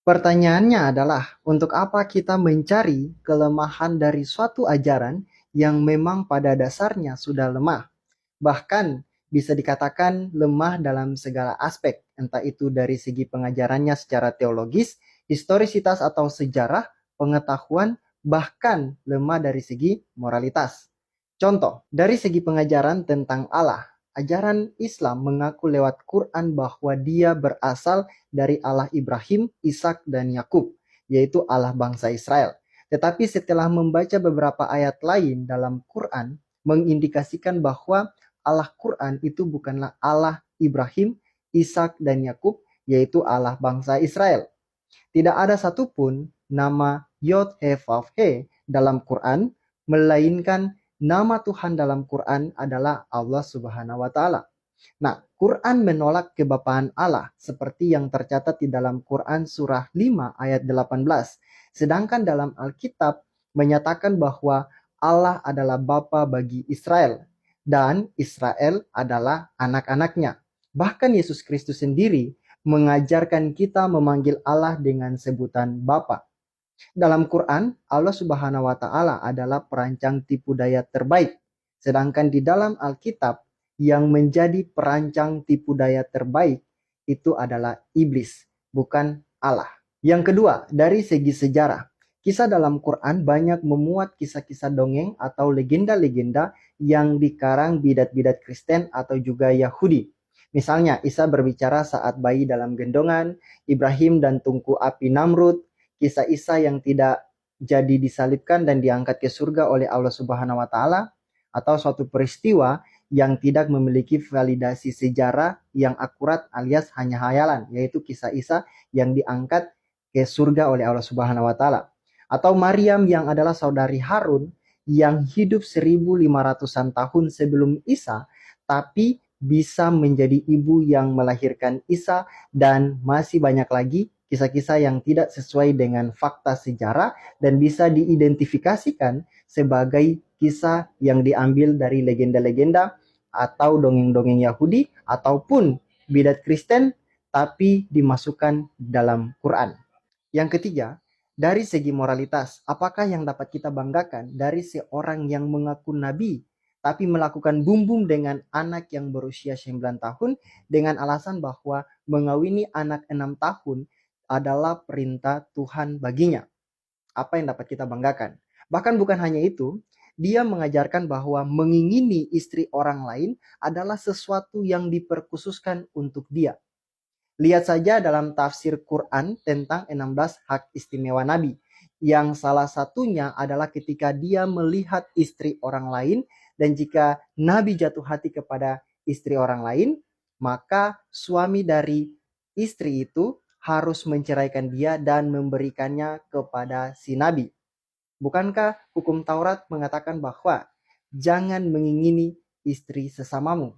Pertanyaannya adalah, untuk apa kita mencari kelemahan dari suatu ajaran yang memang pada dasarnya sudah lemah? Bahkan bisa dikatakan lemah dalam segala aspek, entah itu dari segi pengajarannya secara teologis, historisitas atau sejarah, pengetahuan, bahkan lemah dari segi moralitas. Contoh, dari segi pengajaran tentang Allah, ajaran Islam mengaku lewat Quran bahwa dia berasal dari Allah Ibrahim, Ishak, dan Yakub, yaitu Allah bangsa Israel. Tetapi setelah membaca beberapa ayat lain dalam Quran, mengindikasikan bahwa Allah Quran itu bukanlah Allah Ibrahim, Ishak, dan Yakub, yaitu Allah bangsa Israel. Tidak ada satupun nama Yod He Vav He dalam Quran, melainkan nama Tuhan dalam Quran adalah Allah Subhanahu wa Ta'ala. Nah, Quran menolak kebapaan Allah seperti yang tercatat di dalam Quran surah 5 ayat 18. Sedangkan dalam Alkitab menyatakan bahwa Allah adalah Bapa bagi Israel dan Israel adalah anak-anaknya. Bahkan Yesus Kristus sendiri mengajarkan kita memanggil Allah dengan sebutan Bapa. Dalam Quran, Allah Subhanahu wa Ta'ala adalah perancang tipu daya terbaik. Sedangkan di dalam Alkitab, yang menjadi perancang tipu daya terbaik itu adalah iblis, bukan Allah. Yang kedua, dari segi sejarah, kisah dalam Quran banyak memuat kisah-kisah dongeng atau legenda-legenda yang dikarang bidat-bidat Kristen atau juga Yahudi. Misalnya, Isa berbicara saat bayi dalam gendongan, Ibrahim dan tungku api Namrud, kisah Isa yang tidak jadi disalibkan dan diangkat ke surga oleh Allah Subhanahu wa Ta'ala, atau suatu peristiwa yang tidak memiliki validasi sejarah yang akurat alias hanya hayalan, yaitu kisah Isa yang diangkat ke surga oleh Allah Subhanahu wa Ta'ala. Atau Maryam yang adalah saudari Harun yang hidup 1500-an tahun sebelum Isa, tapi bisa menjadi ibu yang melahirkan Isa, dan masih banyak lagi kisah-kisah yang tidak sesuai dengan fakta sejarah dan bisa diidentifikasikan sebagai kisah yang diambil dari legenda-legenda atau dongeng-dongeng Yahudi ataupun bidat Kristen tapi dimasukkan dalam Quran. Yang ketiga, dari segi moralitas, apakah yang dapat kita banggakan dari seorang yang mengaku nabi tapi melakukan bumbung dengan anak yang berusia 9 tahun dengan alasan bahwa mengawini anak 6 tahun adalah perintah Tuhan baginya? Apa yang dapat kita banggakan? Bahkan bukan hanya itu, dia mengajarkan bahwa mengingini istri orang lain adalah sesuatu yang diperkhususkan untuk dia. Lihat saja dalam tafsir Quran tentang 16 hak istimewa Nabi, yang salah satunya adalah ketika dia melihat istri orang lain, dan jika Nabi jatuh hati kepada istri orang lain, maka suami dari istri itu harus menceraikan dia dan memberikannya kepada si Nabi. Bukankah hukum Taurat mengatakan bahwa jangan mengingini istri sesamamu?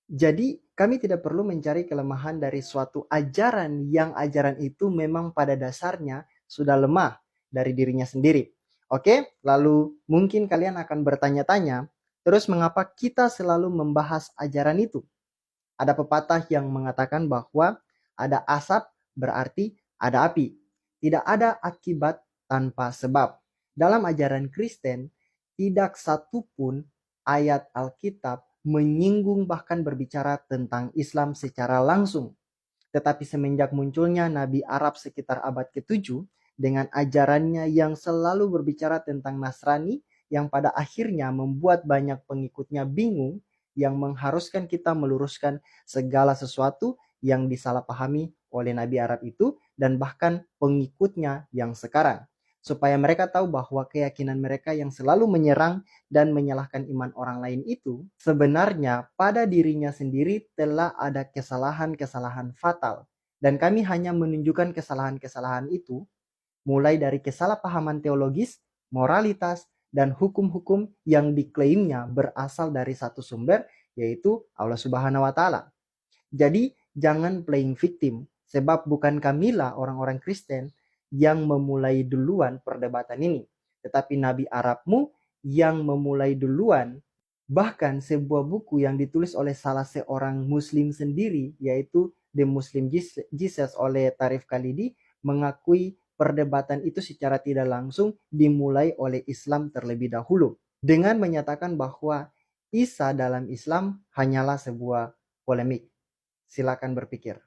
Jadi kami tidak perlu mencari kelemahan dari suatu ajaran yang ajaran itu memang pada dasarnya sudah lemah dari dirinya sendiri. Oke, lalu mungkin kalian akan bertanya-tanya, terus mengapa kita selalu membahas ajaran itu? Ada pepatah yang mengatakan bahwa ada asap berarti ada api. Tidak ada akibat tanpa sebab. Dalam ajaran Kristen, tidak satupun ayat Alkitab menyinggung bahkan berbicara tentang Islam secara langsung. Tetapi semenjak munculnya Nabi Arab sekitar abad ke-7 dengan ajarannya yang selalu berbicara tentang Nasrani yang pada akhirnya membuat banyak pengikutnya bingung, yang mengharuskan kita meluruskan segala sesuatu yang disalahpahami oleh Nabi Arab itu dan bahkan pengikutnya yang sekarang, supaya mereka tahu bahwa keyakinan mereka yang selalu menyerang dan menyalahkan iman orang lain itu sebenarnya pada dirinya sendiri telah ada kesalahan-kesalahan fatal, dan kami hanya menunjukkan kesalahan-kesalahan itu mulai dari kesalahpahaman teologis, moralitas, dan hukum-hukum yang diklaimnya berasal dari satu sumber, yaitu Allah Subhanahu wa Ta'ala. Jadi jangan playing victim, sebab bukan kamilah orang-orang Kristen yang memulai duluan perdebatan ini, tetapi Nabi Arabmu yang memulai duluan. Bahkan sebuah buku yang ditulis oleh salah seorang Muslim sendiri, yaitu The Muslim Jesus oleh Tarif Khalidi, mengakui perdebatan itu secara tidak langsung dimulai oleh Islam terlebih dahulu dengan menyatakan bahwa Isa dalam Islam hanyalah sebuah polemik. Silakan berpikir.